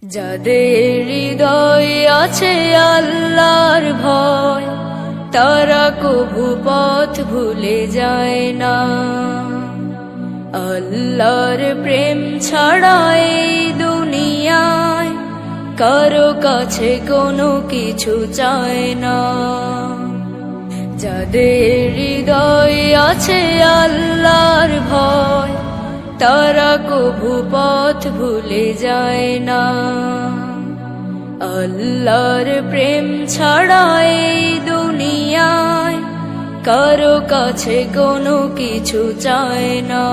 যাদের হৃদয় আছে আল্লাহর ভয়, তারা কভু পথ ভুলে যায় না। আল্লাহর প্রেম ছাড়া এই দুনিয়ায় কারো কাছে কোনো কিছু চায় না। যাদের হৃদয় আছে আল্লাহর ভয়, তারা কভু পথ ভুলে যায় না। আল্লাহর প্রেম ছাড়া এই দুনিয়ায় কারো কাছে কোনো কিছু চায় না।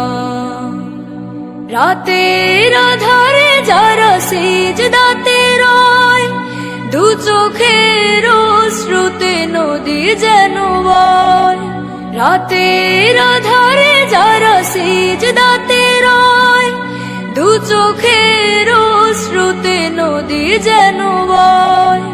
রাতের আধারে যারা সিজদাতে রয়, দু চোখের অশ্রুতে নদী যেন বয়। রাতের আধারে যারা সিজদাতে রয়, দু চোখের অশ্রুতে নদী যেন বয়।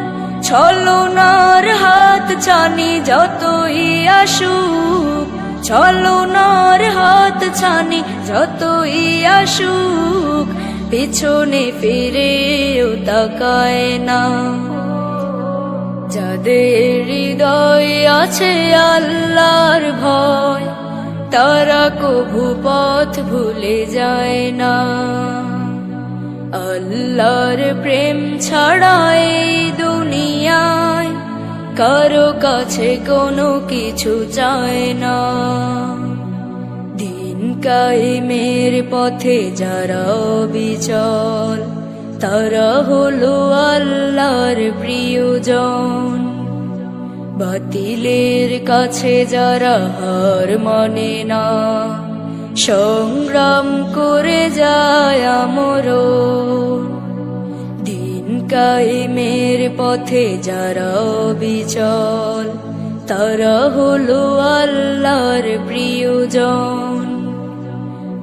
ছলনার হাত ছানি যতই আসুক, ছলনার হাত ছানি যতই আসুক, পিছনে ফিরেও তাকায় না। যাদের হৃদয় আছে আল্লাহর ভয়, তারা কভু পথ ভুলে যায় না। আল্লাহর প্রেম ছাড়া এই দুনিয়ায় কারো কাছে কোনো কিছু চায় না। দিন কায়েমের পথে যারা অবিচল, তারা হলো আল্লাহর প্রিয়জন। বাতিলের কাছে যারা হার মানে না, সংগ্রাম করে যায় আমরণ। দিন কায়েমের পথে যারা অবিচল, তারা হলো আল্লাহর প্রিয়জন।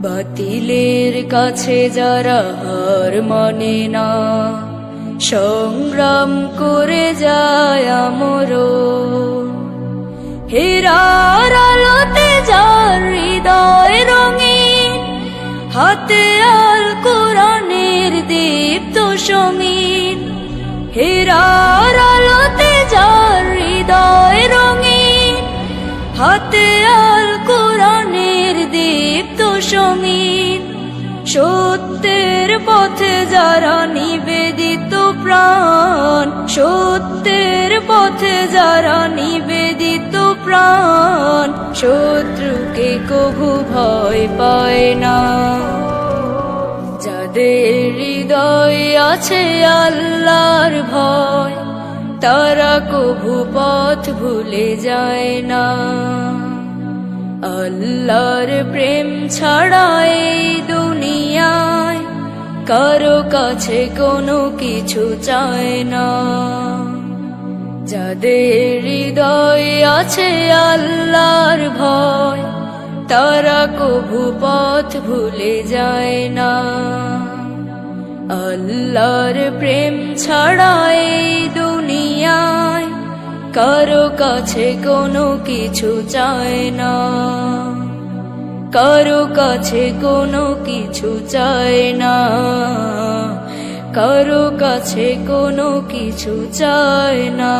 বাতিলের কাছে যারা হার মানে না, সংগ্রাম করে যায় আমরণ। হেরার আলোতে যার হৃদয় রঙিন, হাতে আল কোরআনের দীপ্ত সমীর। হেরার আলোতে যার হৃদয় রঙিন, হাতে আল কোরআনের দীপ্ত সমীর। সত্যের পথে যারা নিবেদিত প্রাণ, সত্যের পথে যারা নিবেদিত প্রাণ, শত্রুকে কভু ভয় পায় না। যাদের হৃদয় আছে আল্লাহর ভয়, তারা কভু পথ ভুলে যায় না। আল্লাহর প্রেম ছাড়া এই দুনিয়ায় কারো কাছে কোনো কিছু চায় না। যাদের হৃদয় আছে আল্লাহর ভয়, তারা কভু পথ ভুলে যায় না। আল্লাহর প্রেম ছাড়া এই দুনিয়ায় কারো কাছে কোনো কিছু চায় না। কারো কাছে কোনো কিছু চায় না। কারো কাছে কোনো কিছু চায় না।